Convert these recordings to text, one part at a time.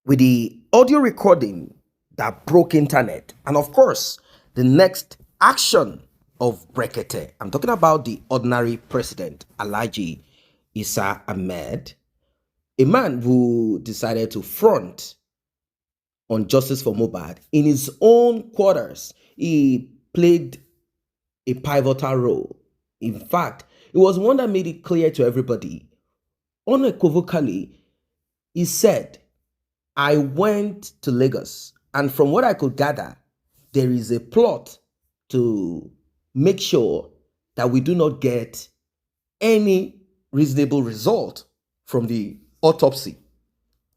with the audio recording that broke internet, and of course, the next action of Brekete. I'm talking about the ordinary president, Alhaji Isa Ahmed, a man who decided to front on justice for Mohbad in his own quarters. He played a pivotal role. In fact, it was one that made it clear to everybody. Unequivocally, he said, I went to Lagos, and from what I could gather, there is a plot to make sure that we do not get any reasonable result from the autopsy.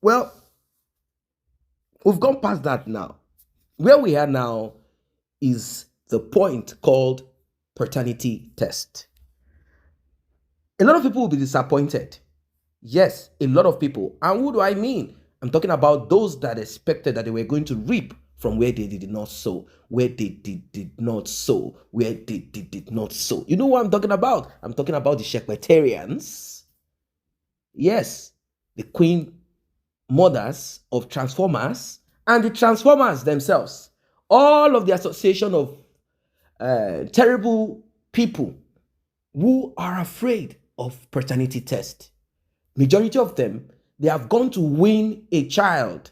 Well, we've gone past that now. Where we are now is the point called paternity test. A lot of people will be disappointed. Yes, a lot of people. And who do I mean? I'm talking about those that expected that they were going to reap from where they did not sow, where they did not sow, where they did not sow. You know what I'm talking about? I'm talking about the Secretarians. Yes, the queen mothers of Transformers and the Transformers themselves. All of the association of terrible people who are afraid of paternity test. Majority of them, they have gone to win a child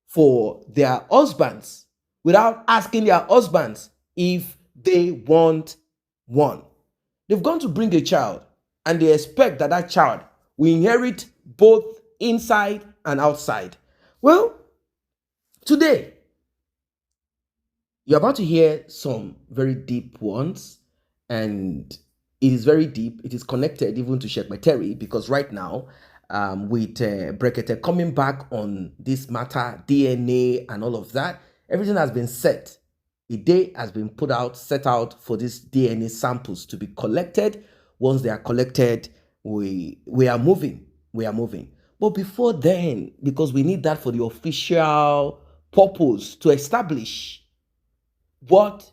for their husbands without asking their husbands if they want one. They've gone to bring a child and they expect that that child will inherit both inside and outside. Well, today, you're about to hear some very deep ones, and it is very deep. It is connected even to Secretary, because right now, with Brekete coming back on this matter, DNA and all of that, everything has been set. A day has been set out for these DNA samples to be collected. Once they are collected, we are moving. We are moving. But before then, because we need that for the official purpose to establish what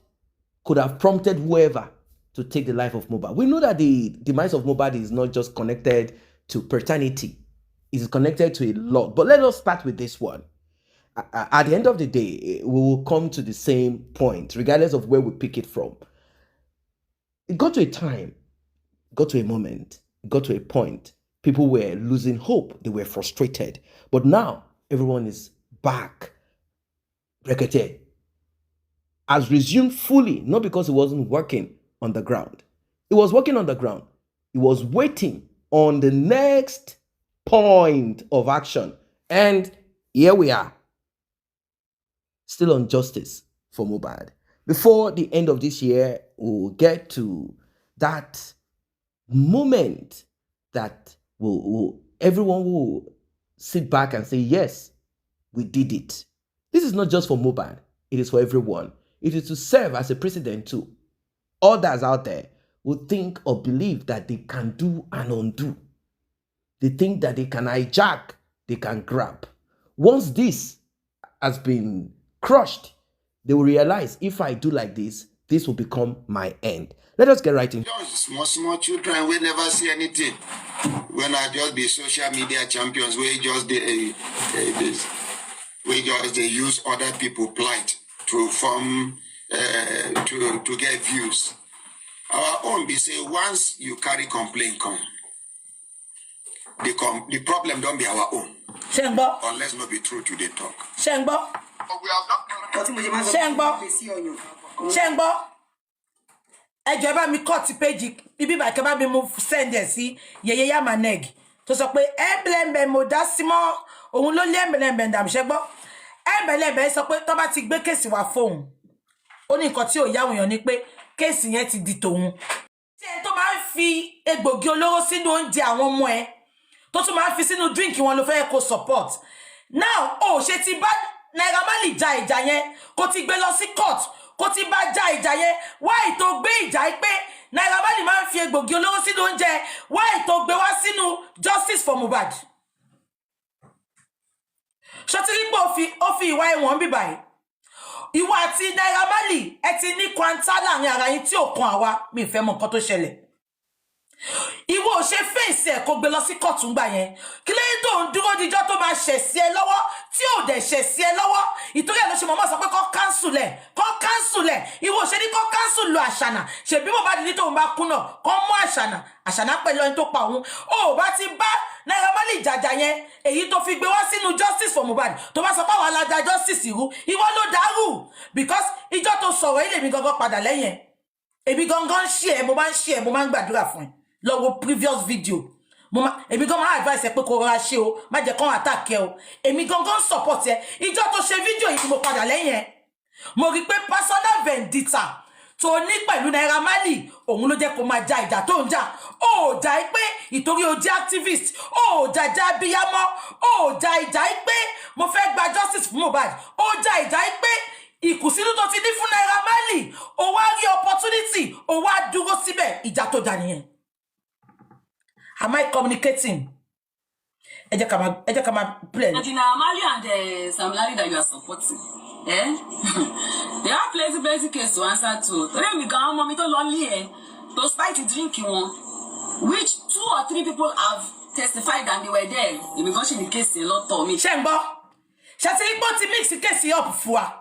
could have prompted whoever to take the life of Mohbad. We know that the demise of Mohbad is not just connected to paternity. It is connected to a lot. But let us start with this one. At the end of the day, we will come to the same point, regardless of where we pick it from. It got to a time, got to a moment, got to a point. People were losing hope. They were frustrated. But now, everyone is back. Brekete has resumed fully, not because it wasn't working on the ground. It was working on the ground. It was waiting on the next point of action. And here we are, still on justice for Mohbad. Before the end of this year, we'll get to that moment that everyone will sit back and say, yes, we did it. This is not just for Mohbad. It is for everyone. It is to serve as a precedent to others out there who think or believe that they can do and undo. They think that they can hijack, they can grab. Once this has been crushed, they will realize, if I do like this, this will become my end. Let us get right into it. Small children will never see anything. When I just be social media champions, we just they use other people's plight to form to get views. Our own be say, once you carry complaint come, the problem don't be our own. Shengbo. Unless not be true to the talk. Shengbo. But we have not. Shengbo. Shengbo. Ẹ bá mi cut page ibi ba ke bá mi move send e sí yeye ya maneg tó sọ pé emblembe mo dá símọ́ òun ló lé emblembe ndam Shengbo. Emblembe sọ pé tó bá ti gbé case wá phone. Ó ní nǹkan tí ó yá wọ̀nyàn ni pé case yẹn ti di tòun. Ṣé tó máa fi egbògi olóró sínú oúnjẹ àwọn ọmọ ẹ̀ tó tún máa fi sínú drink wọn ló fẹ́ kó support. Now ó ṣe ti bá Naira Marley ja ìjà yẹn kó ti gbé lọ sí court kó ti bá ja ìjà yẹn why tó gbé ìjà pé Naira Marley máa fi egbògi olóró sínú oúnjẹ why tó gbé wá sínú justice for Mohbad. Ṣó ti rí pé ó fi ìwà ẹ̀wọ̀n bí báyìí. Ìwọ àti Naira Marley ẹ ti ní kwanta láàrin ara yín tí ò kan àwa mi fẹ́ mọ̀ nǹkan tó ṣẹlẹ̀. ìwọ ò ṣe fèsì ẹ̀ kó gbé lọ sí kóòtù ńgbà yẹn kí lẹ́yìn tó ń dúró díjọ́ tó máa ṣẹ̀ sí ẹ lọ́wọ́ tí ò dẹ̀ ṣẹ̀ sí ẹ lọ́wọ́ ìtorí ẹ̀ ló ṣe mọ̀mọ́ sọ pé kọ́ káńsùlẹ̀ ìwọ ò ṣe ní kọ́ káńsùlù àṣànà ṣèbí Mohbad ní tóun bá kú náà kọ́ mú àṣànà pẹ̀lú ẹni tó pa òun ó bá ti bá Naira Marley ìjàjà yẹn èyí tó fi gbé wá sínú justice for Mohbad tó bá sọ pé àwọn alájà justice irú ìwọ ló dàrú because ìjọ tó sọ̀rọ̀ ilé mi gangan padà lẹ́yìn èmi gangan ṣe ẹ mo máa ń gbàdúrà fún ẹ lọ wo previous video èmi gan máa advice ẹ pé kó rọra ṣe o má jẹ́ kán attack ẹ o èmi gangan support ẹ ìjọ tó ṣe video yìí mo padà lẹ́yìn ẹ mo rí pé personal vendetta tó ní pẹ̀lú Naira Marley òun ló jẹ́ kó máa ja ìjà tó ń jà ó jà pé ìtorí o jẹ́ activist ó jà abiyamọ ó jà ìjà pé mo fẹ́ gba justice fún Mohbad ó jà ìjà pé ìkùnsínú tó ti ní fún Naira Marley ó wá rí opportunity ó wá dúró síbẹ̀ ìjà tó jà nìyẹn. Am I communicating? Ẹ jẹ́ ká máa play. Naira Marley and Sam Larry that you are supporting. They have plenty case to answer to. Today we got mommy to lonely to start to drink one, which 2 or 3 people have testified that they were there. They be going the case a lot of me. Shembo, Shatiripo ti mix the case up for her.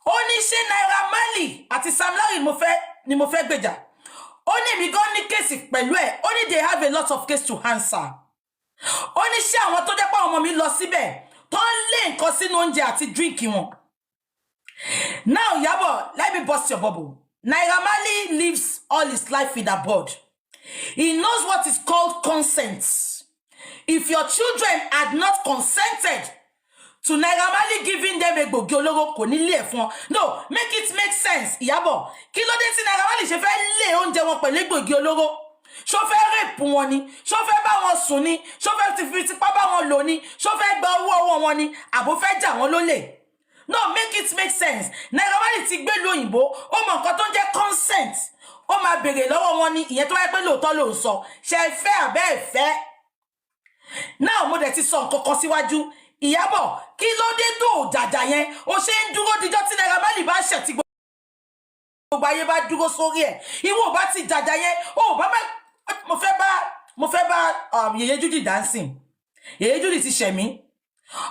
Only she Naira Marley àti Sam Larry ni mo fẹ́ gbèjà. Only mi gan ní case pẹ̀lú ẹ̀. Only they have a lot of case to answer. Only she àwọn tó jẹ́ pé ọmọ mi lọ síbẹ̀. Tó lè nǹkan sínú oúnjẹ àti drink wọn. Now, Iyabo, let me bust your bubble. Naira Marley lives all his life in abroad. He knows what is called consent. If your children had not consented to Naira Marley giving them egbògi olóró kò ní lé fún. No, make it make sense, Iyabo. Kí ló dé tí Naira Marley ṣe fẹ́ lé oúnjẹ wọn pẹ̀lú egbògi olóró? Ṣó fẹ́ rape wọn ni? Ṣó fẹ́ bá wọn sùn ni? Ṣó fẹ́ ti tipa bá wọn lò ni? Ṣó fẹ́ gba owó ọwọ́ wọn ni? Àbó fẹ́ jà wọ́n lólè? No, make it make sense. Naira Marley ti gbé lu òyìnbó, ó mọ nǹkan tó ń jẹ́ consent. Ó máa béèrè lọ́wọ́ wọn ni ìyẹn tó wáyé pé lóòótọ́ ló ń sọ. Ṣé fẹ́ àbẹ́ fẹ́? Now mo dẹ̀ ti sọ nǹkan kan síwájú. Iyabo, kí ló dé tó jàjà yẹn? Ó ṣe ń dúró díjọ́ tí Naira Marley bá ṣẹ̀ tí gbogbo ayé bá dúró sórí ẹ̀. Ìwọ bá ti jàjà yẹn, ó bá mo fẹ́ bá Yeye Judy dancing. Yeye Judy ti ṣẹ̀ mí.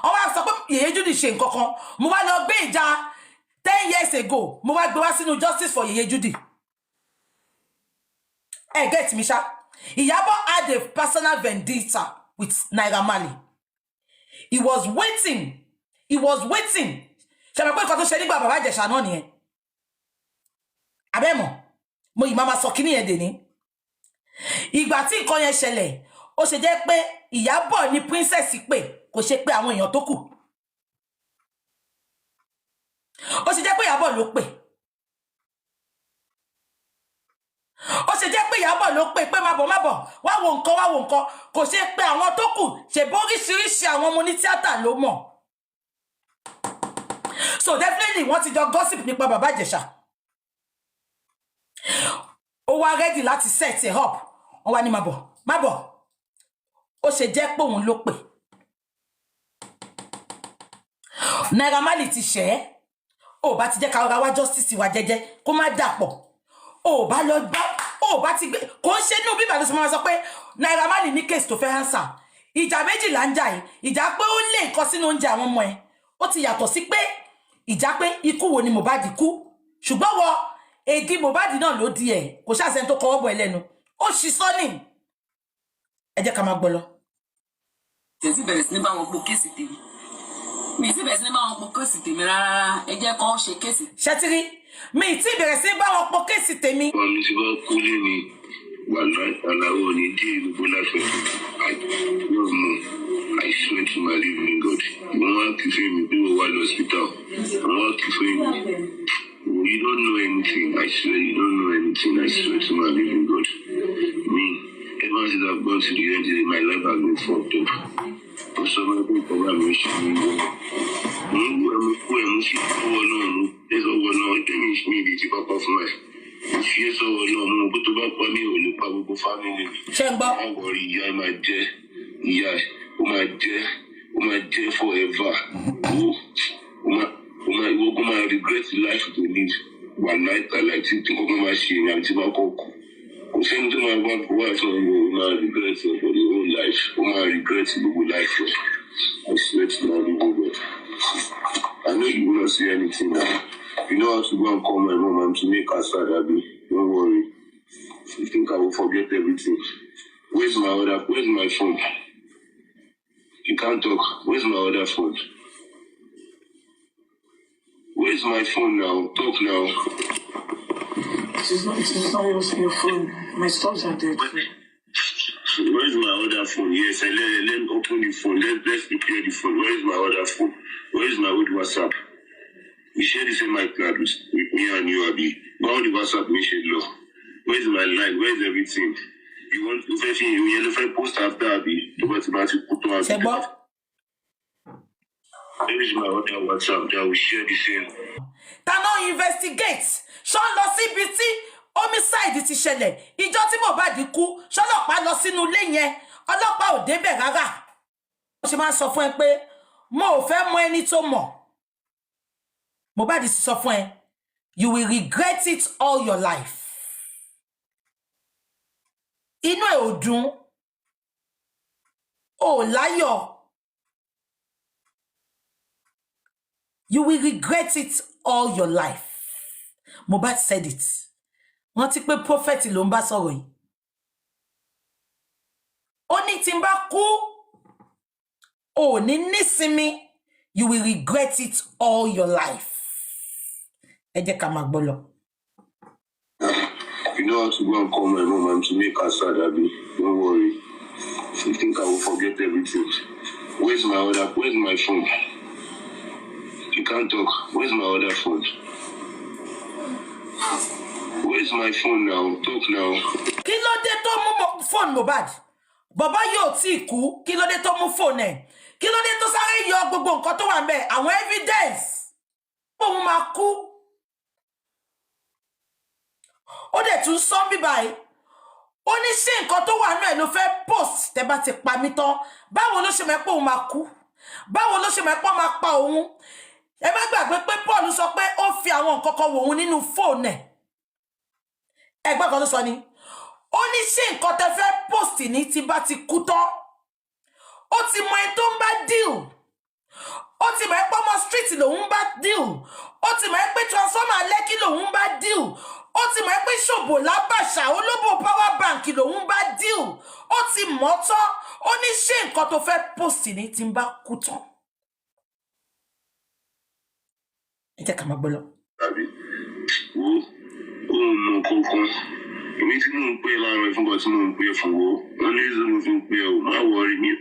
Ó wá sọ pé Yeye Judy ṣe nǹkan kan. Mo wá lọ gbé ìjà 10 years ago. Mo wá gbé wá sínú justice for Yeye Judy. Get me, sha? Iyabo had a personal vendetta with Naira Marley. He was waiting. Ṣé mo pé nǹkan tó ṣe nígbà bàbá Ìjẹ̀ṣà náà nìyẹn? Abẹ́mọ̀, mo yìí máa sọ kíní yẹn dè ní. Ìgbà tí nǹkan yẹn ṣẹlẹ̀, ó ṣe jẹ́ pé Iyabo ni princess pè, kò ṣe pé àwọn èèyàn tó kù. Ó ṣe jẹ́ pé Iyabo ló pè. Ó ṣe jẹ́ pé Iyabo ló pè pé má bọ̀, wá wo nǹkan, kò ṣe pé àwọn tó kù, ṣe bóríṣiríṣi àwọn ọmọ ní tíátà ló mọ̀. So definitely wọ́n ti jọ gossip nípa bàbá Ìjẹ̀ṣà. Ó wá ready láti set it up. Ó wá ní má bọ̀. Ó ṣe jẹ́ pé òun ló pè. Naira Marley ti ṣẹ̀. Ó bá ti jẹ́ ká ra wá justice wa jẹ́jẹ́ kó má dàpọ̀. Ó bá lọ gbá, ó bá ti gbé kò ń ṣe nú bíbá ló sọ pé Naira Marley ní case tó fẹ́ answer. Ìjà méjì là ń jà yìí. Ìjà pé ó lè nǹkan sínú oúnjẹ àwọn ọmọ ẹ̀. Ó ti yàtọ̀ sí pé ìjà pé ikú wo ni Mohbad kú. Ṣùgbọ́n wọ èdè Mohbad náà ló di ẹ̀. Kò ṣàṣẹ tó kọwọ́ bọ̀ ẹlẹ́nu. Ó ṣì sọ ní. Ẹ jẹ́ ká máa gbọ́ lọ. Tẹ̀sí bẹ̀rẹ̀ sí ní bá wọn po kéèsì tèmi. Mi ti bẹ̀rẹ̀ sí ní bá wọn po kéèsì tèmi rárá. Ẹ jẹ́ kó ṣe kéèsì. Ṣẹ́tírí, mi ti bẹ̀rẹ̀ sí ní bá wọn po kéèsì tèmi. Wọ́n mi ti wá kúlé ni wàhálà aláwọ̀ ní dí gbogbo láfẹ́. Yóò mú I swear to my living God. Wọ́n wá kí fún mi bí wọ́n wà ní hospital. Wọ́n wá kí fún mi. You don't know anything. I swear you don't know anything. I swear to my living God. Me, ever since I've gone to the end of my life, I've been fucked up. For some people, I'm wishing you. There's a one on the me, the papa of my. If you saw no, but to back for me, will you probably family? I worry, yeah, my dear. Yeah, my dear forever. I regret the life we live. One night I like to go to my machine and to my cook. I'm saying to my wife, my regrets for the whole life. My regrets the whole life. I swear to my living God. I know you will not see anything now. You know how to go and call my mom and to make her sad, Abby. Don't worry. You think I will forget everything? Where's my phone? You can't talk. Where's my other phone? Where's my phone now? Talk now. It is not your phone. My stores are dead. Where's my other phone? Yes, let me open the phone. Let's prepare the phone. Where is my other phone? Where is my old WhatsApp? We share the same iCloud with me and you, Abby. But on the WhatsApp, we share love. Where's my line? Where's everything? You want to post after Abby? Where is my other WhatsApp that we share the same? Tano investigate. Ṣó lọ síbi tí homicide ti ṣẹlẹ̀. Ìjọ́ tí Mohbad kú, ṣọlọ́pàá lọ sínú ilé yẹn. Ọlọ́pàá ò débẹ̀ rárá. Ó ṣe máa sọ fún ẹ pé mo ò fẹ́ mọ ẹni tó mọ̀. Mohbad sì sọ fún ẹ, you will regret it all your life. Inú ẹ ò dùn. Ó láyọ̀. You will regret it all your life. Mohbad said it. Wọ́n ti pé prophet ló ń bá sọ̀rọ̀ yìí. Ó ní tí n bá kú, ó ní nísinmi, you will regret it all your life. Ẹ jẹ́ ká máa gbọ́ lọ. You know how to go and call my mom and to make her sad, Abby. Don't worry. You think I will forget everything? Where's my phone? You can't talk. Where's my other phone? Where's my phone now? Talk now. Kí ló dé tó mú phone Mohbad? Bàbá yóò tí kú. Kí ló dé tó mú phone ẹ̀? Kí ló dé tó sáré yọ gbogbo nǹkan tó wà ńbẹ̀? Àwọn evidence. Òun máa kú. Ó dẹ̀ tún sọ bí báyìí. Ó ní ṣé nǹkan tó wà ńbẹ̀ ló fẹ́ post tẹ́ bá ti pa mí tán. Báwo ló ṣe mọ̀ pé òun máa kú? Báwo ló ṣe mọ̀ pé ó máa pa òun? Ẹ má gbàgbé pé Paul sọ pé ó fi àwọn nǹkan kan wò òun nínú phone ẹ̀. Ẹgbẹ́ kan ló sọ ni. Ó ní ṣé nǹkan tẹ́ fẹ́ post ní tí bá ti kú tán. Ó ti mọ ẹni tó ń bá deal. Ó ti mọ̀ pé ọmọ street lòun bá deal. Ó ti mọ̀ pé transformer Lẹ́kí lòun bá deal. Ó ti mọ̀ pé ṣòbò lábàṣà olóbò power bank lòun bá deal. Ó ti mọ̀ tán. Ó ní ṣé nǹkan tó fẹ́ post ní tí bá kú tán. Ẹ jẹ́ ká máa gbọ́ lọ. Abby, no kankan. Èmi tí mò ń pè láàárọ̀ fún bọ́ tí mò ń pè fún wo. Wọ́n ní ìṣòro fi ń pè ọ́. Má wọrí mi.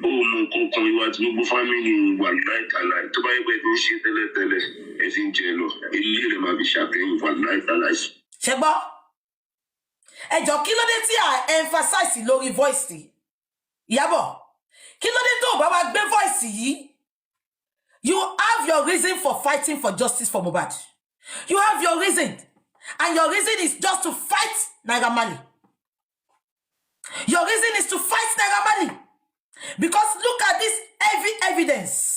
Ó mọ kankan ìwà tí gbogbo fámìlì wà láìkàláì. Tó bá yẹ pé ti ń ṣe tẹ́lẹ̀tẹ́lẹ̀, ẹ ti ń jẹ lọ. Ilé rẹ̀ máa fi ṣàtẹ̀yìn wà láìkàláì. Ṣé gbọ́? Ẹ jọ̀ọ́ kí ló dé tí a emphasize lórí voice? Iyabo, kí ló dé tó bá wa gbé voice yìí? You have your reason for fighting for justice for Mohbad. You have your reason. And your reason is just to fight Naira Marley. Your reason is to fight Naira Marley. Because look at this heavy evidence.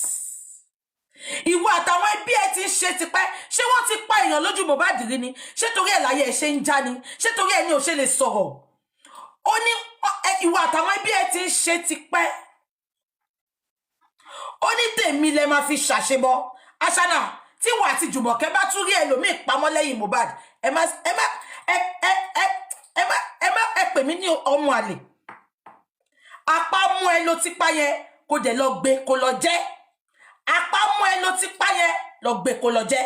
Ìwọ àtàwọn ẹbí ẹ ti ń ṣe tipẹ́. Ṣé wọ́n ti pa èèyàn lójú Mohbad rí ni? Ṣé torí ẹ̀ láyé ẹ ṣe ń já ni? Ṣé torí ẹ̀ ní ò ṣe lè sọ̀rọ̀? Ó ní ìwọ àtàwọn ẹbí ẹ ti ń ṣe tipẹ́. Ó ní tèmi lẹ máa fi ṣàṣebọ. Aṣáná tí wà àti Jùmọ̀kẹ́ bá tún rí ẹlòmíì pamọ́ lẹ́yìn Mohbad. Ẹ pè mí ní ọmọ àlè. Apá mú ẹ ló ti pa yẹn kó dẹ̀ lọ gbé kó lọ jẹ. Apá mú ẹ ló ti pa yẹn lọ gbé kó lọ jẹ.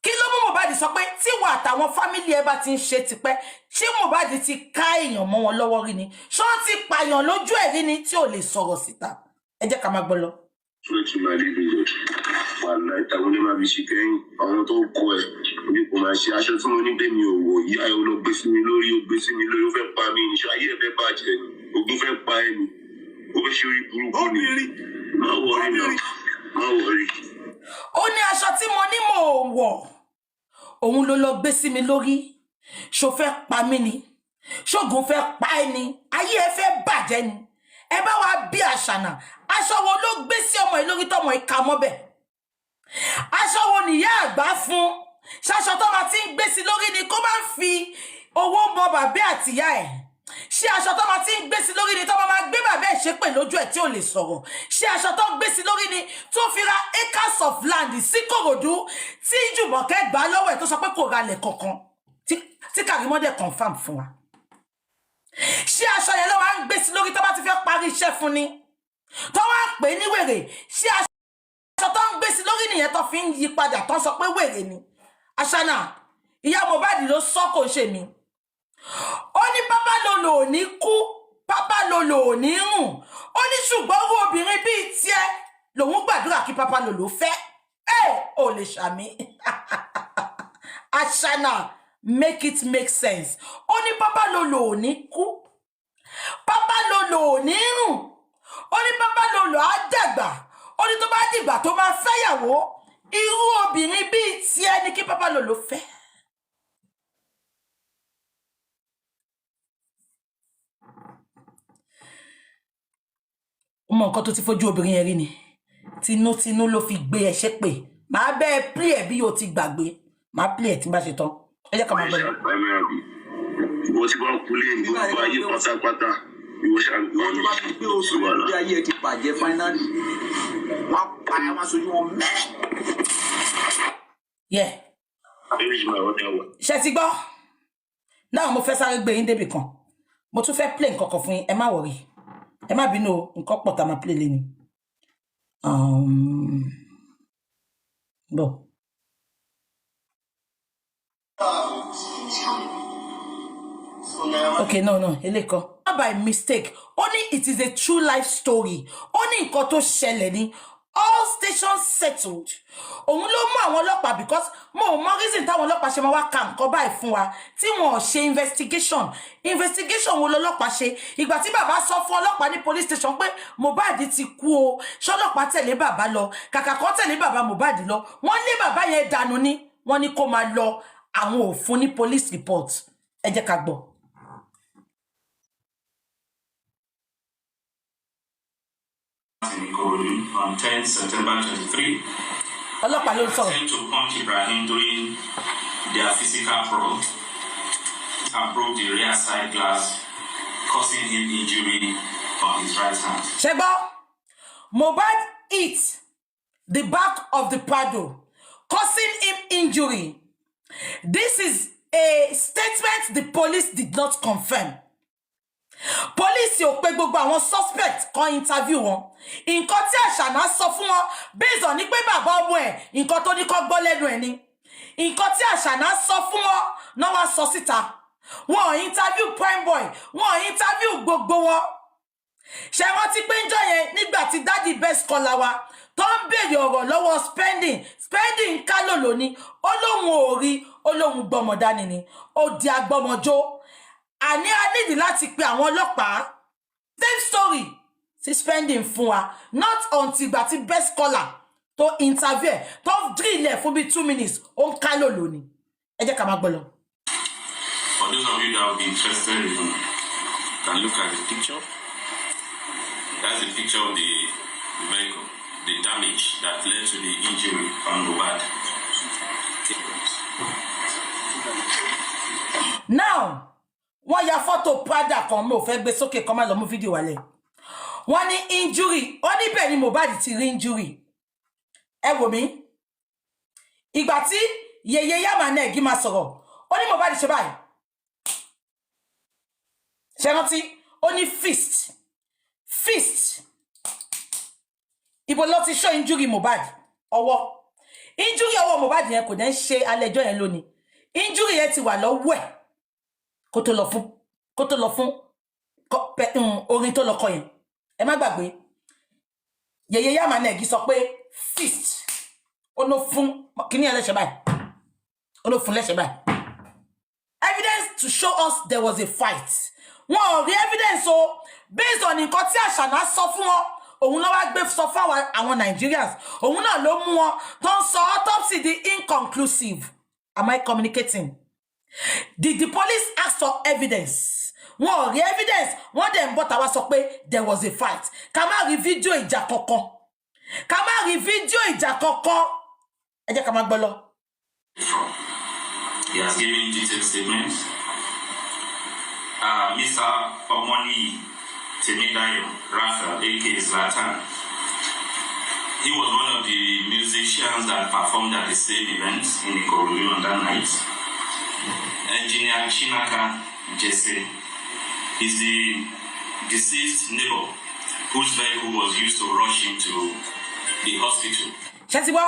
Kí ló mú Mohbad sọ pé tí wà àtàwọn fámílì ẹ bá ti ń ṣe tipẹ́, ṣé Mohbad ti ká èèyàn mọ́ wọn lọ́wọ́ rí ni? Ṣé wọ́n ti pààyàn lójú ẹ̀ rí ni tí ò lè sọ̀rọ̀ síta? Ẹ jẹ́ ká máa gbọ́ lọ. Sweet my living God. Wàhálà ìtàwọn onímọ̀ àbí ṣe kẹ́yìn àwọn tó kọ ẹ̀ bí kò máa ṣe aṣọ tí mo ní bẹ́ẹ̀ mi ò wọ̀ ìyá ẹ̀ lọ gbé sí mi lórí ó gbé sí mi lórí ó fẹ́ pa mí ní ṣáyé ẹ̀ fẹ́ bàjẹ́ ni ogun fẹ́ pa ẹ̀ ni ó fẹ́ ṣe orí burúkú ni má wọrí náà má wọrí. Ó ní aṣọ tí mo ní mò ń wọ̀ òun ló lọ gbé sí mi lórí ṣó fẹ́ pa mí ni ṣógun fẹ́ pa ẹ́ ni ayé ẹ fẹ́ bàjẹ́ ni ẹ bá wa bí Àṣànà aṣọ wo ló gbé sí ọmọ ẹ lórí tọmọ ìka mọ́bẹ̀ aṣọ wo nìyá àgbà fún ṣaṣọ tó máa ti ń gbé sí lórí ni kó máa ń fi owó bọ bàbá àtìyá ẹ̀ ṣé aṣọ tó máa ti ń gbé sí lórí ni tó máa gbé bàbá ẹ̀ ṣépè lójú ẹ̀ tí ò lè sọ̀rọ̀ ṣé aṣọ tó gbé sí lórí ni tó fi ra acres of land sí Kòròdú tí Jùmọ̀kẹ́ gbà lọ́wọ́ ẹ̀ tó sọ pé kò ralẹ̀ kankan tí Kàrímọ́dé confam fún wa ṣé aṣọ yẹn ló máa ń gbé sí lórí tó bá ti fẹ́ parí iṣẹ́ fún ni tó wá pè ní wèrè ṣé aṣọ tó ń gbé sí lórí nìyẹn tó fi ń yí padà tó ń sọ pé wèrè ni Aṣáná ìyá Mohbad ló sọ kò ṣe mí ó ní pápá lolo ò ní kú pápá lolo ò ní rùn ó ní ṣùgbọ́n owó obìnrin bíi tiẹ̀ lòun gbàdúrà kí pápá lolo fẹ́ ò lè ṣàmì Aṣáná make it make sense ó ní pápá lolo ò ní kú pápá lolo ò ní rùn ó ní pápá lolo á dàgbà ó ní tó bá dìgbà tó máa fẹ́yàwó irú obìnrin bíi tiẹ̀ ní kí pápá lolo fẹ́. Mọ nǹkan tó ti fojú obìnrin yẹn rí ni tinútinú ló fi gbé ẹ ṣépè máa bẹ́ẹ̀ play ẹ̀ bí o ti gbàgbé máa play ẹ̀ tí n bá ṣe tán ẹ jẹ́ ká máa gbọ́dọ̀. ìwọ tí wọ́n kú lé gbogbo ayé pátápátá ìwọ ṣàlùkọ́ ìwọ tó bá fi pé oṣù bí ayé ẹ ti bàjẹ́ fáínálì wọ́n pa ẹ wọ́n sojú wọn mẹ́ẹ̀. ṣe ti gbọ́ náà mo fẹ́ sáré gbé yín débì kan mo tún fẹ́ play nǹkan kan fún yín ẹ má wọrí ẹ má bínú nǹkan pọ̀ tá a máa play lé ni. Bọ̀. Okay, no, eléyìí kan. Not by mistake. Only it is a true life story. Only nǹkan tó ṣẹlẹ̀ ni. All stations settled. Òun ló mú àwọn ọlọ́pàá because mo mọ reason táwọn ọlọ́pàá ṣe máa wá ka nǹkan báyìí fún wa tí wọn ò ṣe investigation. Investigation wo lọ́lọ́pàá ṣe? Ìgbà tí bàbá sọ fún ọlọ́pàá ní police station pé Mohbad ti kú o. Ṣé ọlọ́pàá tẹ̀lé bàbá lọ? Kàkà kan tẹ̀lé bàbá Mohbad lọ. Wọ́n lé bàbá yẹn dànù ni. Wọ́n ní kó máa lọ. Àwọn ò fún ní police report. Ẹ jẹ́ ká gbọ́. On 10 September 23, ọlọ́pàá ló sọ̀rọ̀. sent to punch Ibrahim during their physical probe and broke the rear side glass, causing him injury on his right hand. Shebo, Mohbad hit the back of the paddle, causing him injury. This is a statement the police did not confirm. Police ò pè gbogbo àwọn suspect kan interview wọn. Nǹkan tí Àṣànà sọ fún wọn based on ní pé bàbá ọmọ ẹ̀ nǹkan tó ní kó gbọ́ lẹ́nu ẹ̀ ni. Nǹkan tí Àṣànà sọ fún wọn náà wá sọ síta. Wọ́n interview prime boy, wọ́n interview gbogbo wọn. Ṣé wọ́n ti pé ńjọ́ yẹn nígbà tí daddy best caller wa tó ń béèrè ọ̀rọ̀ lọ́wọ́ spending kálòlò ni ó lóhun ò rí ó lóhun gbọ́mọ dání ni ó di agbọ́mọjó. Àní a nídìí láti pe àwọn ọlọ́pàá same story sí spending fún wa not until ìgbà tí best caller tó interview tó drill ẹ̀ fún bí 2 minutes ó ń ká lòlò ni ẹ jẹ́ ká máa gbọ́ lọ. For those of you that will be interested, you can look at the picture. That's the picture of the vehicle, the damage that led to the injury on Mohbad. Now wọ́n ya fọ́tò Prada kan mo fẹ́ gbé sókè kan má lọ mú fídíò wálẹ̀. Wọ́n ní injury, wọ́n ní bẹ́ẹ̀ ni Mohbad ti rí injury. Ẹ wò mí. Ìgbà tí Yeye Yamanegi máa sọ̀rọ̀, ó ní Mohbad ṣe báyìí. Ṣé rántí? Ó ní fist. Ibo ló ti show injury Mohbad ọwọ́. Injury ọwọ́ Mohbad yẹn kò dẹ̀ ń ṣe alẹ́jọ́ yẹn lónìí. Injury yẹn ti wà lọ́wọ́ ẹ̀. Kó tó lọ fún orin tó lọ kọ yẹn. Ẹ má gbàgbé. Yeye Yamanegi sọ pé fist. Ó lọ fún kíní ẹlẹ́ṣẹ̀ báyìí. Ó lọ fún lẹ́ṣẹ̀ báyìí. Evidence to show us there was a fight. Wọ́n ò rí evidence o based on nǹkan tí Àṣànà sọ fún wọn. Òun náà wá gbé sọ fún àwọn Nigerians. Òun náà ló mú wọn tó ń sọ autopsy di inconclusive. Am I communicating? Did the police ask for evidence? Wọ́n rí evidence. Wọ́n dẹ̀ ń bọ̀ tàwa sọ pé there was a fight. Ká má rí fídíò ìjà kankan. Ẹ jẹ́ ká má gbọ́ lọ. He has given detailed statements Mr. Omoni Temidayo Raphael, aka Zlatan. He was one of the musicians that performed at the same event in Ikorodu on that night. Engineer Chinaka Jesse is the deceased neighbor whose vehicle was used to rush him to the hospital. Chesibo,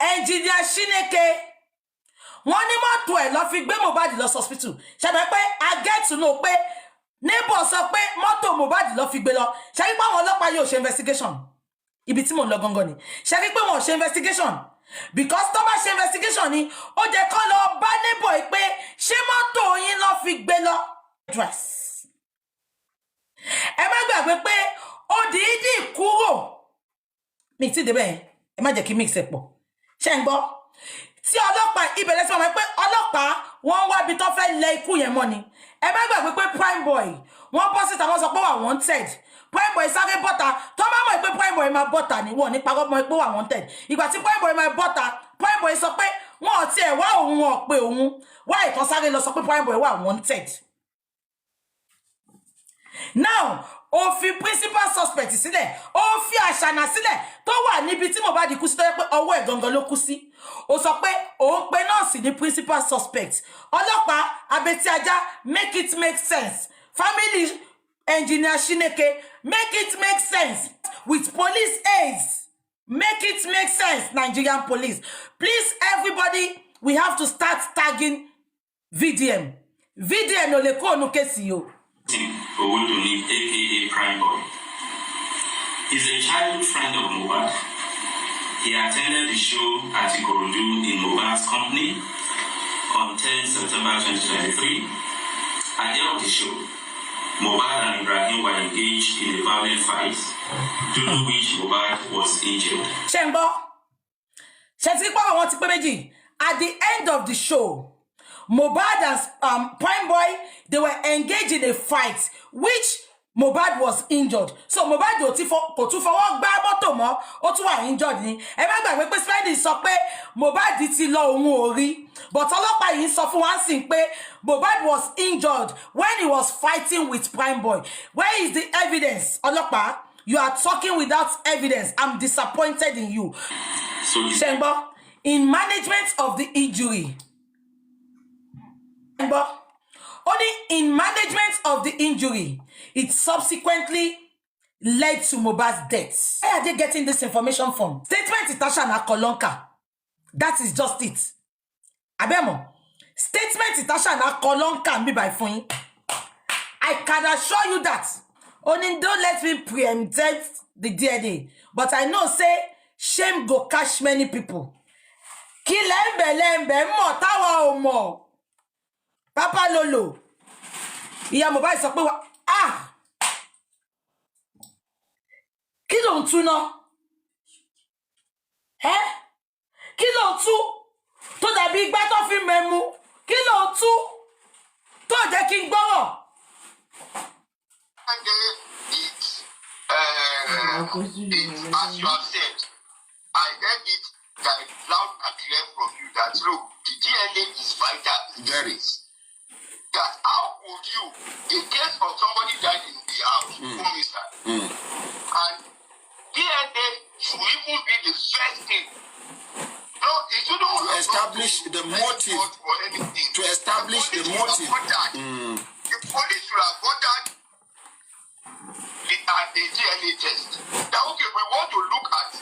Engineer Chineke, wọ́n ní mọ́tò ẹ̀ lọ fi gbé Mohbad lọ hospital. Ṣé pé I get to know pé neighbor sọ pé mọ́tò Mohbad lọ fi gbé lọ. Ṣé pé àwọn ọlọ́pàá yóò ṣe investigation. Ibi tí mo lọ gangan ni. Ṣé pé wọ́n ṣe investigation. Because tó bá ṣe investigation ni ó jẹ́ kó lọ bá neighbor pé ṣé mọ́tò yín lọ fi gbé lọ. Dress. Ẹ má gbàgbé pé ó dìídì kúrò. Mi ti dé bẹ́ẹ̀. Ẹ má jẹ́ kí mix ẹ̀ pọ̀. Ṣé ń gbọ́? Tí ọlọ́pàá ìbẹ̀rẹ̀ sí ọmọ pé ọlọ́pàá wọ́n wá bí tó fẹ́ lẹ ikú yẹn mọ́ ni. Ẹ má gbàgbé pé Prime Boy wọ́n bọ́ síta wọ́n sọ pé wà wanted. Prime Boy sáré bọ́ta tó bá mọ̀ pé Prime Boy máa bọ́ta ni wọ́n ní parọ́ mọ́ pé wà wanted. Ìgbà tí Prime Boy máa bọ́ta, Prime Boy sọ pé wọ́n ò tiẹ̀ wá òun wọn pé òun wá ìtàn sáré lọ sọ pé Prime Boy wà wanted. Now, ó fi principal suspect sílẹ̀, ó fi àṣànà sílẹ̀ tó wà níbi tí Mohbad kú sí tó yẹ pé ọwọ́ ẹ̀ gangan ló kú sí. Ó sọ pé òun pe nọ́ọ̀sì ní principal suspect. Ọlọ́pàá abetí ajá, make it make sense. Family Engineer Chineke, make it make sense. With police aids, make it make sense, Nigerian police. Please, everybody, we have to start tagging VDM. VDM no le ko no kesi yo. Owoduni, aka Prime Boy. He's a childhood friend of Mohbad. He attended the show at Ikorodu in Mohbad's company on 10 September 2023. At the end of the show, Mohbad and Ibrahim were engaged in a violent fight, due to which Mohbad was injured. Shembo, at the end of the show, Mohbad and Prime Boy, they were engaged in a fight, which Mohbad was injured. So Mohbad ò ti fọwọ́ gbá mọ́tò mọ́, ó tún wà injured ni. Ẹ má gbàgbé pé Spidey sọ pé Mohbad ti lọ òun ò rí. But ọlọ́pàá yìí sọ fún wa sìn pé Mohbad was injured when he was fighting with Prime Boy. Where is the evidence? Ọlọ́pàá, you are talking without evidence. I'm disappointed in you. So Shembo, in management of the injury. Shembo, only in management of the injury, it subsequently led to Mohbad's death. Where are they getting this information from? Statement Itasha na Kolonka. That is just it. Abemo. Statement Itasha na Kolonka me by phone. I can assure you that. Only don't let me preempt the DNA. But I know say shame go catch many people. Kilembe mo tawa o mo. Papa Lolo. Iyabo ba sọ pé kí ló ń tú ná? Kí ló ń tú? Tó dàbí igbá tó fi mẹ́mu. Kí ló ń tú? Tó jẹ́ kí n gbọ́rọ̀. As you have said, I heard it loud and clear from you that look, the DNA is vital. There is. That how would you, in case of somebody died in the house, and DNA should even be the first thing. No, it shouldn't to establish the motive. Or anything. To establish the motive. The police should have ordered the DNA test. Now, okay, we want to look at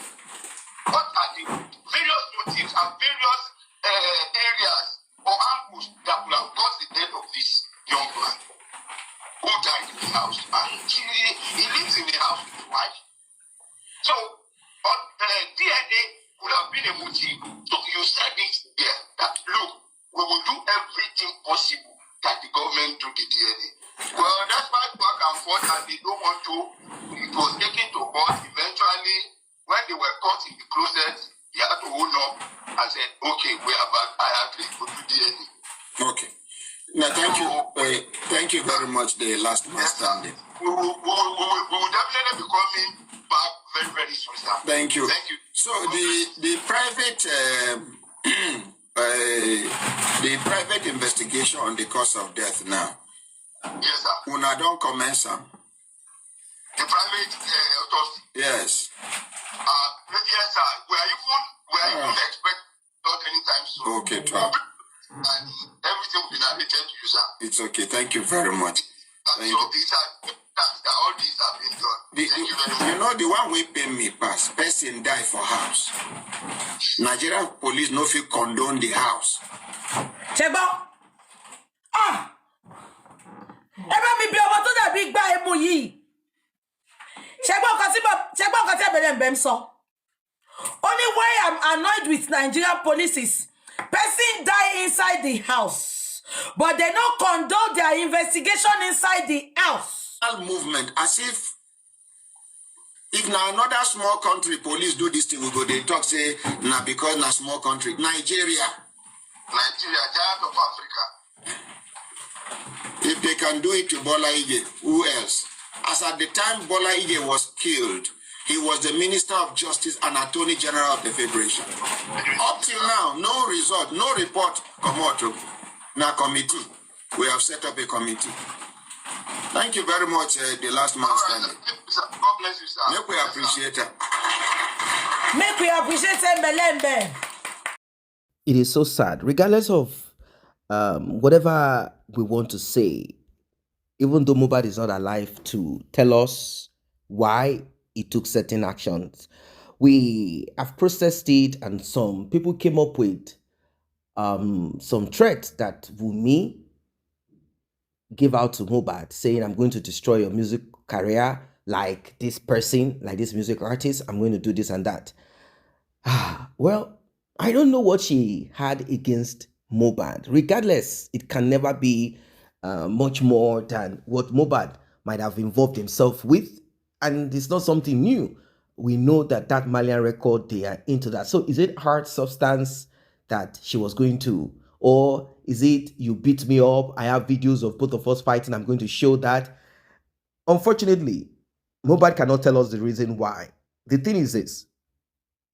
what are the various motives and various areas or angles that will have caused the death of this young man who died in the house. And he lives in the house with his wife. So, DNA would have been a motive. So you said it there that look, we will do everything possible that the government do the DNA. Well, that's why back and forth and they don't want to. It was taken to court. Eventually, when they were caught in the closet, he had to own up and said, okay, we are back. I agree to do DNA. Okay. Now, thank you very much, the last man standing. We will definitely be coming back very, very soon, sir. Thank you. Thank you. So the private investigation on the cause of death now, Yes, sir. Una don't commence am. The private autopsy. Yes. Yes, sir. We are even expecting not anytime soon. Okay, try. And everything will be narrated to you, sir. It's okay. Thank you very much. And so these are all these have been done. Thank you very much. You know the one we pay me pass. Person die for house. Nigerian police no fit condone the house. Chegbo. Ah. Eba mi bi ọmọ tó dàbí gbá emu yìí. Chegbo kan tí ẹ̀bẹ̀rẹ̀ mbẹ̀ sọ. Only why I'm annoyed with Nigerian police is person die inside the house, but they don't condone their investigation inside the house. Movement as if now another small country police do this thing, we go they talk say na because na small country. Nigeria, giant of Africa. If they can do it to Bola Ige, who else? As at the time Bola Ige was killed, he was the Minister of Justice and Attorney General of the Federation. Up till now, no result, no report come out of na committee. We have set up a committee. Thank you very much, the last man standing. God bless you, sir. Make we appreciate it. Make we appreciate Belembe. It is so sad, regardless of whatever we want to say, even though Mohbad is not alive to tell us why he took certain actions. We have processed it, and some people came up with some threats that Wunmi gave out to Mohbad, saying, I'm going to destroy your music career like this person, like this music artist. I'm going to do this and that. Well, I don't know what she had against Mohbad. Regardless, it can never be much more than what Mohbad might have involved himself with. And it's not something new. We know that Malian record, they are into that. So is it hard substance that she was going to? Or is it you beat me up? I have videos of both of us fighting. I'm going to show that. Unfortunately, Mohbad cannot tell us the reason why. The thing is this.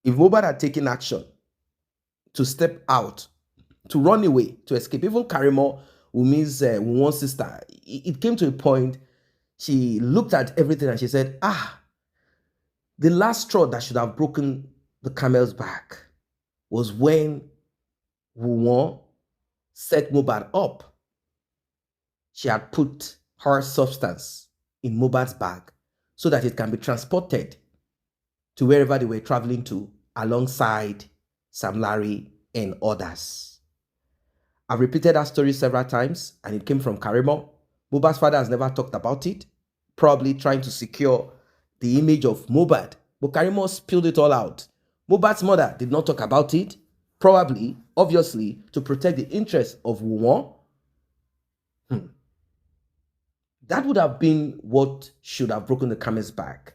If Mohbad had taken action to step out, to run away, to escape, even Karimo, Wunmi's Wunmi's sister, it came to a point, she looked at everything and she said, the last straw that should have broken the camel's back was when Wunmi set Mohbad up. She had put her substance in Mohbad's bag so that it can be transported to wherever they were traveling to alongside Sam Larry and others. I've repeated that story several times, and it came from Karimo. Mohbad's father has never talked about it, probably trying to secure the image of Mohbad. But Karimo spilled it all out. Mohbad's mother did not talk about it, probably, obviously, to protect the interests of Wunmi. That would have been what should have broken the camel's back.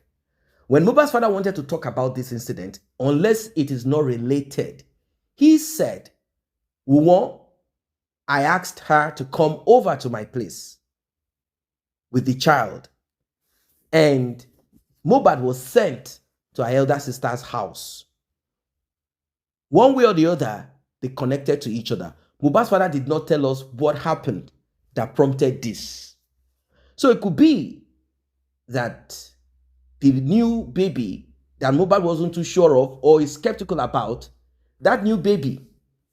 When Mohbad's father wanted to talk about this incident, unless it is not related, he said, Wunmi, I asked her to come over to my place with the child. And Mohbad was sent to her elder sister's house. One way or the other, they connected to each other. Mohbad's father did not tell us what happened that prompted this. So it could be that the new baby that Mohbad wasn't too sure of or is skeptical about, that new baby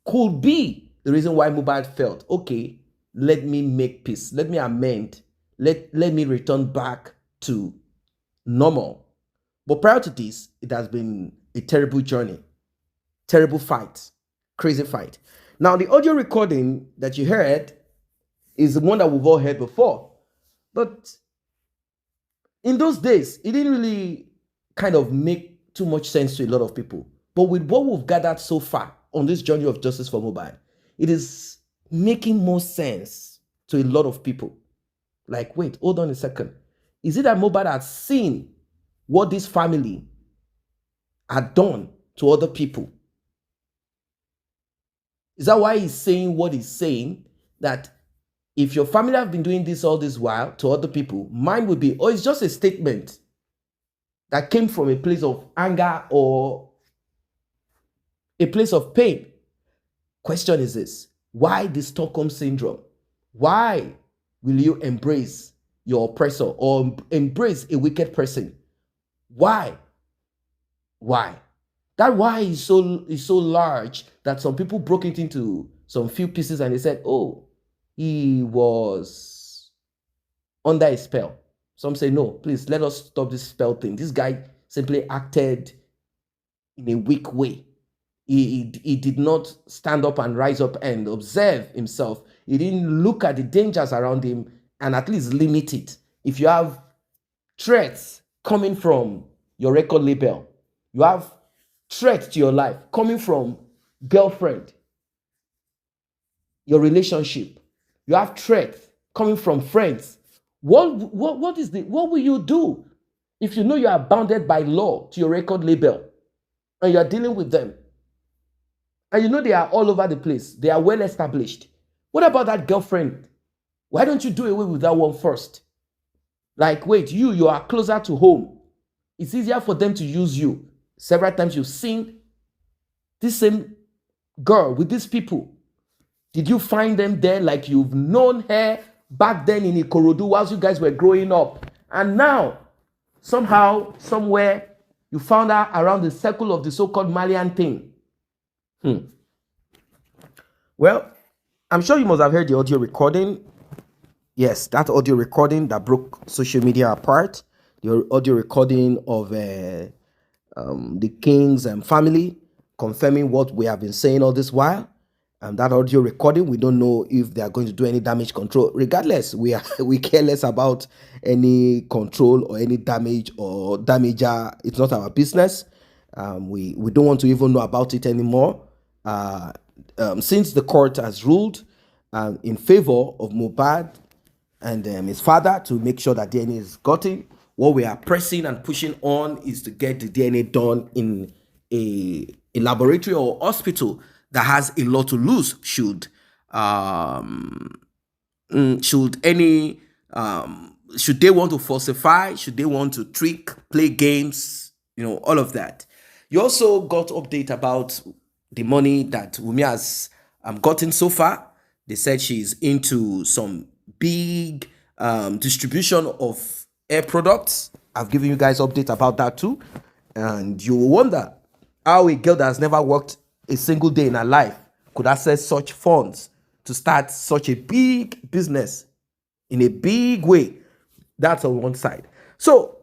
could be the reason why Mohbad felt, okay, let me make peace, let me amend, let me return back to normal. But prior to this, it has been a terrible journey, terrible fight, crazy fight. Now, the audio recording that you heard is the one that we've all heard before. But in those days, it didn't really kind of make too much sense to a lot of people. But with what we've gathered so far on this journey of justice for Mohbad, it is making more sense to a lot of people. Like, wait, hold on a second. Is it that Mohbad had seen what this family had done to other people? Is that why he's saying what he's saying? That if your family have been doing this all this while to other people, mine would be, oh, it's just a statement that came from a place of anger or a place of pain. Question is this: why the Stockholm syndrome? Why will you embrace your oppressor or embrace a wicked person? Why? Why? That why is so large that some people broke it into some few pieces and they said, oh, he was under a spell. Some say, no, please let us stop this spell thing. This guy simply acted in a weak way. He did not stand up and rise up and observe himself. He didn't look at the dangers around him and at least limit it. If you have threats coming from your record label, you have threats to your life coming from girlfriend, your relationship, you have threats coming from friends. What will you do if you know you are bounded by law to your record label and you are dealing with them? And you know they are all over the place. They are well established. What about that girlfriend? Why don't you do away with that one first? Like, wait, you are closer to home. It's easier for them to use you. Several times you've seen this same girl with these people. Did you find them there like you've known her back then in Ikorodu whilst you guys were growing up? And now, somehow, somewhere, you found her around the circle of the so-called Malian thing. Well, I'm sure you must have heard the audio recording. Yes, that audio recording that broke social media apart. The audio recording of the King's family confirming what we have been saying all this while. That audio recording, we don't know if they are going to do any damage control. Regardless, we care less about any control or any damage or damager. It's not our business. We don't want to even know about it anymore. Since the court has ruled in favor of Mohbad and his father to make sure that DNA is gotten, what we are pressing and pushing on is to get the DNA done in a laboratory or hospital that has a lot to lose should they want to falsify, should they want to trick, play games, all of that. You also got update about the money that Wunmi has gotten so far. They said she's into some big distribution of air products. I've given you guys update about that too. And you wonder how a girl that has never worked a single day in her life could access such funds to start such a big business in a big way. That's on one side. So,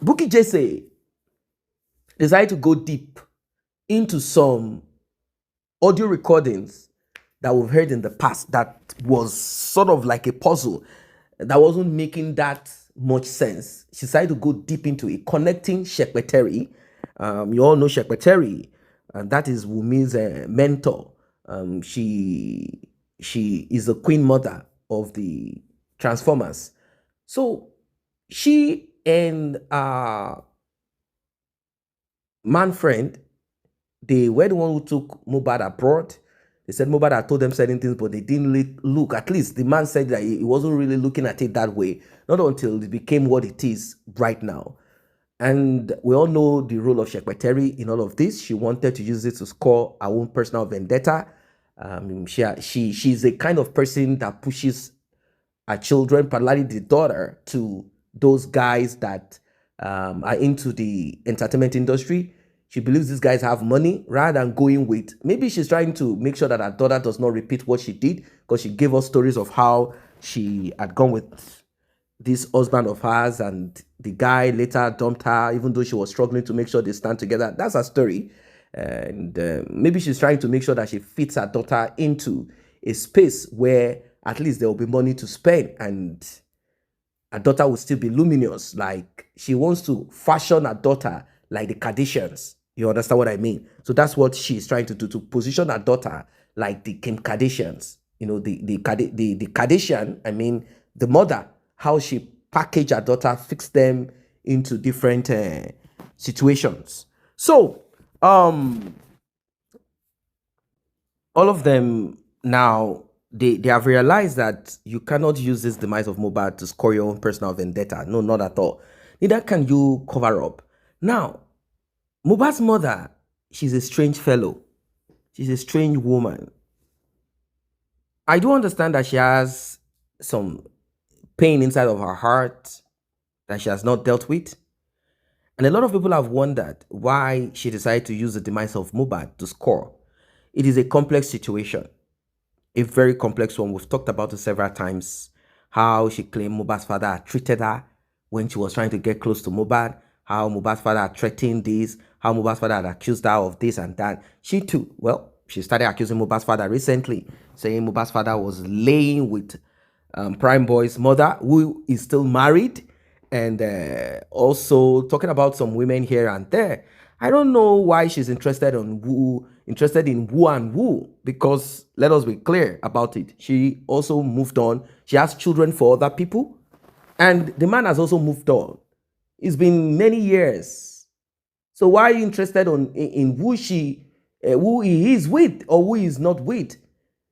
Bukky Jesse decided to go deep into some audio recordings that we've heard in the past that was sort of like a puzzle that wasn't making that much sense. She decided to go deep into it, connecting Secretary. You all know Secretary, and that is Wunmi's mentor. She is the queen mother of the Transformers. So she and man friend, they were the one who took Mohbad abroad. They said Mohbad had told them certain things, but they didn't look. At least the man said that he wasn't really looking at it that way. Not until it became what it is right now. And we all know the role of Secretary in all of this. She wanted to use it to score her own personal vendetta. She's a kind of person that pushes her children, particularly the daughter, to those guys that are into the entertainment industry. She believes these guys have money rather than going with. Maybe she's trying to make sure that her daughter does not repeat what she did, because she gave us stories of how she had gone with this husband of hers and the guy later dumped her, even though she was struggling to make sure they stand together. That's her story. And maybe she's trying to make sure that she fits her daughter into a space where at least there will be money to spend and her daughter will still be luminous. Like, she wants to fashion her daughter like the Kardashians. You understand what I mean? So that's what she's trying to do, to position her daughter like the Kim Kardashians. The Kardashian, I mean, the mother, how she packaged her daughter, fixed them into different situations. So, all of them now, they have realized that you cannot use this demise of Mohbad to score your own personal vendetta. No, not at all. Neither can you cover up. Now, Mohbad's mother, she's a strange fellow. She's a strange woman. I do understand that she has some pain inside of her heart that she has not dealt with. And a lot of people have wondered why she decided to use the demise of Mohbad to score. It is a complex situation, a very complex one. We've talked about it several times, how she claimed Mohbad's father had treated her when she was trying to get close to Mohbad, how Mohbad's father had threatened this, how Mohbad's father had accused her of this and that. She too, well, she started accusing Mohbad's father recently, saying Mohbad's father was laying with Prime Boy's mother, who is still married, and also talking about some women here and there. I don't know why she's interested in who and who, because let us be clear about it. She also moved on. She has children for other people, and the man has also moved on. It's been many years. So why are you interested in who he is with or who he is not with?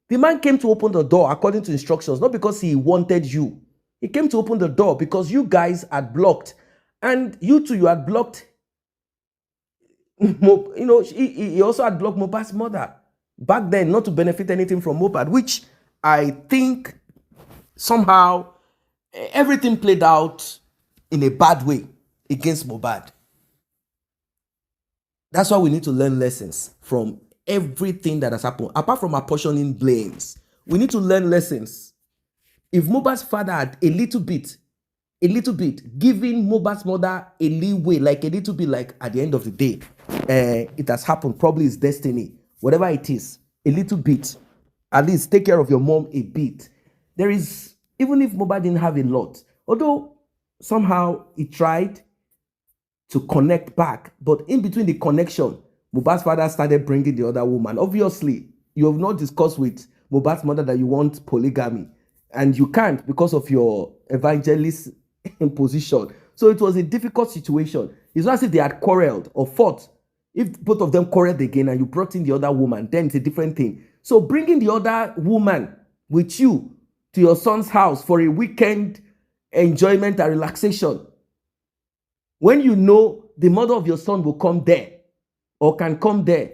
The man came to open the door according to instructions, not because he wanted you. He came to open the door because you guys had blocked, and you had blocked. He also had blocked Mohbad's mother back then, not to benefit anything from Mohbad, which I think somehow everything played out in a bad way against Mohbad. That's why we need to learn lessons from everything that has happened. Apart from apportioning blames, we need to learn lessons. If Mohbad's father had a little bit, giving Mohbad's mother a leeway, like a little bit, like at the end of the day, it has happened, probably it's destiny, whatever it is, a little bit, at least take care of your mom a bit. There is, even if Mohbad didn't have a lot, although somehow he tried to connect back, but in between the connection, Mohbad's father started bringing the other woman. Obviously, you have not discussed with Mohbad's mother that you want polygamy, and you can't because of your evangelist position. So it was a difficult situation. It's not as if they had quarreled or fought. If both of them quarreled again and you brought in the other woman, then it's a different thing. So bringing the other woman with you to your son's house for a weekend enjoyment and relaxation, when you know the mother of your son will come there or can come there,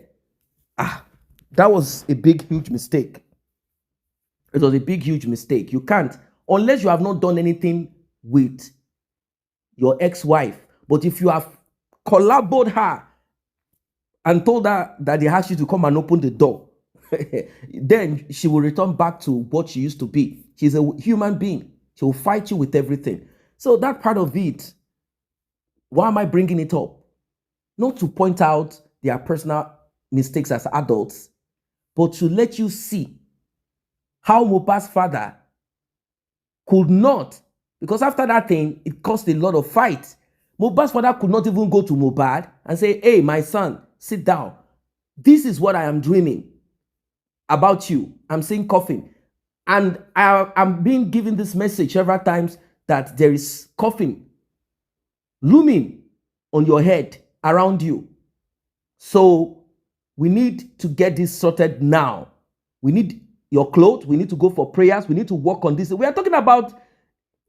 that was a big, huge mistake. It was a big, huge mistake. You can't, unless you have not done anything with your ex-wife. But if you have collaborated her and told her that they asked you to come and open the door, then she will return back to what she used to be. She's a human being. She will fight you with everything. So that part of it, why am I bringing it up? Not to point out their personal mistakes as adults, but to let you see how Mohbad's father could not, because after that thing, it caused a lot of fight. Mohbad's father could not even go to Mohbad and say, hey, my son, sit down. This is what I am dreaming about you. I'm seeing coughing. And I'm being given this message several times that there is coughing looming on your head, around you. So we need to get this sorted now. We need your clothes. We need to go for prayers. We need to work on this. We are talking about,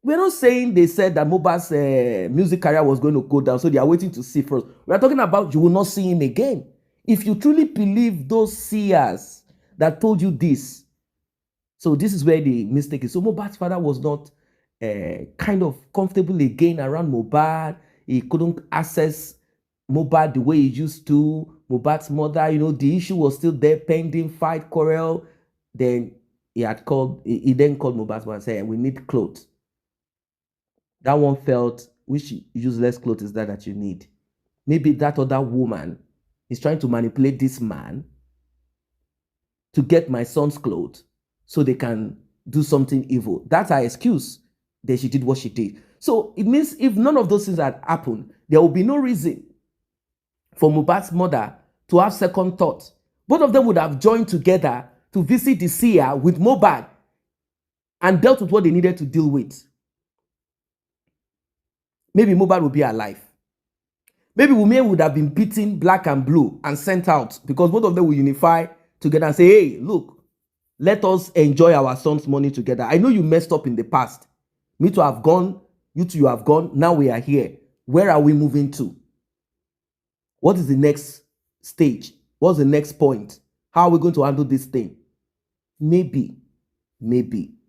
we're not saying they said that Mohbad's music career was going to go down, so they are waiting to see first. We are talking about you will not see him again. If you truly believe those seers that told you this, so this is where the mistake is. So Mohbad's father was not kind of comfortable again around Mohbad. He couldn't access Mohbad the way he used to. Mohbad's mother, the issue was still there, pending, fight, quarrel. Then he then called Mohbad's mother and said, we need clothes. That one felt, which useless clothes is that you need? Maybe that other woman is trying to manipulate this man to get my son's clothes so they can do something evil. That's her excuse. Then she did what she did. So it means if none of those things had happened, there will be no reason for Mohbad's mother to have second thoughts. Both of them would have joined together to visit the seer with Mohbad and dealt with what they needed to deal with. Maybe Mohbad would be alive. Maybe Wunmi would have been beaten black and blue and sent out because both of them will unify together and say, hey, look, let us enjoy our son's money together. I know you messed up in the past. Me too have gone. You two, you have gone. Now we are here. Where are we moving to? What is the next stage? What's the next point? How are we going to handle this thing? Maybe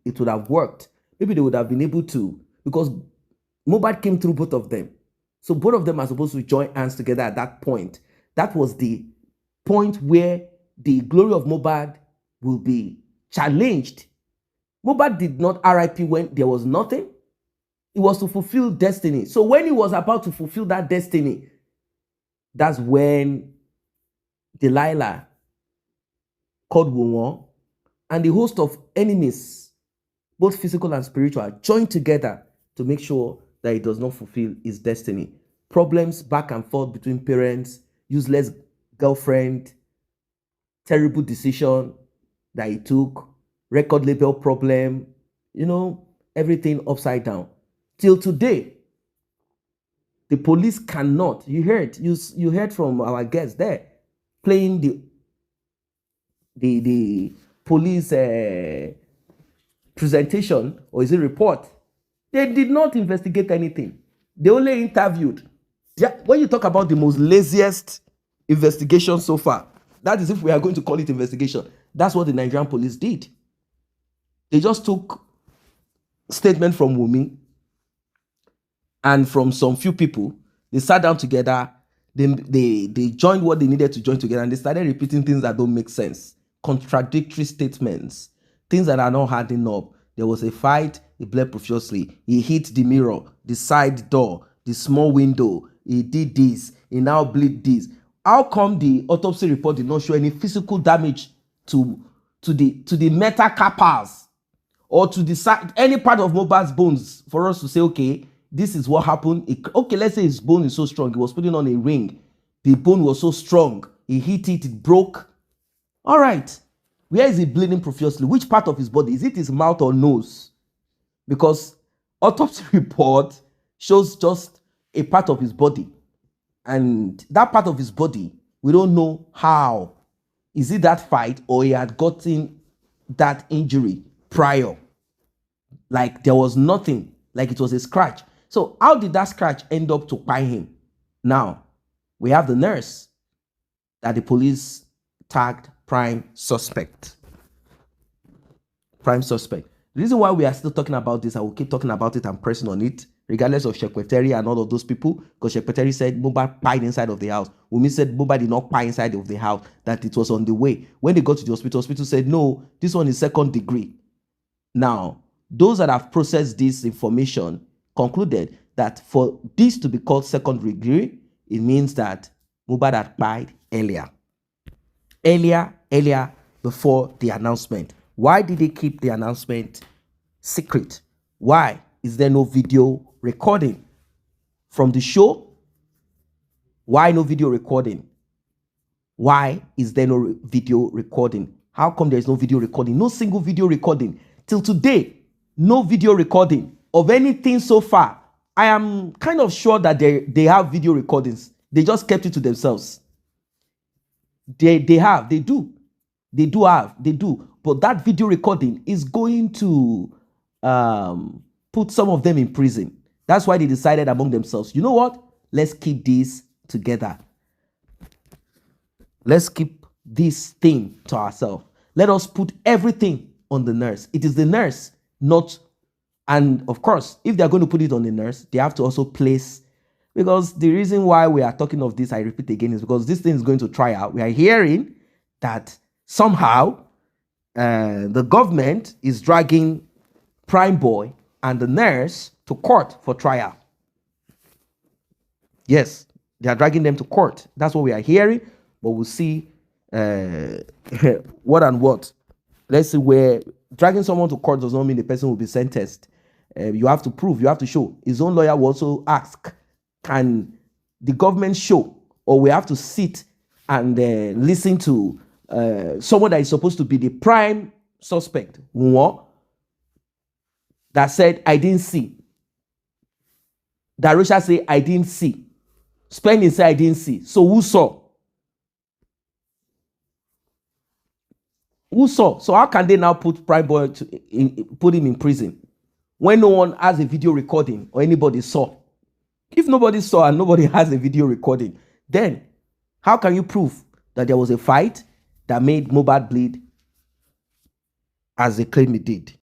it would have worked. maybe they would have been able to, because Mohbad came through both of them. So both of them are supposed to join hands together at that point. That was the point where the glory of Mohbad will be challenged. Mohbad did not RIP when there was nothing. It was to fulfill destiny. So when he was about to fulfill that destiny, that's when Delilah called Wunmi and the host of enemies, both physical and spiritual, joined together to make sure that he does not fulfill his destiny. Problems back and forth between parents, useless girlfriend, terrible decision that he took, record label problem, everything upside down. Till today, the police cannot, you heard from our guests there, playing the police presentation, or is it report? They did not investigate anything. They only interviewed. When you talk about the most laziest investigation so far, that is if we are going to call it investigation, that's what the Nigerian police did. They just took statement from Wunmi and from some few people. They sat down together. They joined what they needed to join together, and they started repeating things that don't make sense. Contradictory statements, things that are not adding up. There was a fight, he bled profusely. He hit the mirror, the side door, the small window. He did this. He now bleed this. How come the autopsy report did not show any physical damage to the metacarpals or to the side, any part of Mohbad's bones for us to say, okay, this is what happened? Okay, let's say his bone is so strong. He was putting on a ring. The bone was so strong. He hit it, it broke. All right. Where is he bleeding profusely? Which part of his body? Is it his mouth or nose? Because autopsy report shows just a part of his body. And that part of his body, we don't know how. Is it that fight, or he had gotten that injury prior? Like there was nothing, like it was a scratch. So how did that scratch end up to buy him? Now, we have the nurse that the police tagged prime suspect. Prime suspect. The reason why we are still talking about this, I will keep talking about it and pressing on it, regardless of Secretary and all of those people, because Secretary said Mohbad pied inside of the house. Wunmi said Mohbad did not pie inside of the house, that it was on the way. When they got to the hospital said, no, this one is second degree. Now, those that have processed this information concluded that for this to be called second degree, it means that Mohbad had pied earlier before the announcement. Why did they keep the announcement secret? Why is there no video recording from the show? Why no video recording? Why is there no video recording? How come there is no video recording? No single video recording. Till today, no video recording of anything so far. I am kind of sure that they have video recordings. They just kept it to themselves. They do. But that video recording is going to put some of them in prison. That's why they decided among themselves, you know what? Let's keep this together. Let's keep this thing to ourselves. Let us put everything on the nurse. It is the nurse, not... And of course, if they're going to put it on the nurse, they have to also place... Because the reason why we are talking of this, I repeat again, is because this thing is going to trial. We are hearing that somehow the government is dragging Prime Boy and the nurse to court for trial. Yes, they are dragging them to court. That's what we are hearing, but we'll see what and what. Let's see where dragging someone to court does not mean the person will be sentenced. You have to prove, you have to show. His own lawyer will also ask, can the government show, or we have to sit and listen to someone that is supposed to be the prime suspect, that said, I didn't see. That Russia say, I didn't see. Spending say, I didn't see. So who saw? Who saw? So how can they now put Prime Boy put him in prison when no one has a video recording or anybody saw? If nobody saw and nobody has a video recording, then how can you prove that there was a fight that made Mohbad bleed as they claim it did?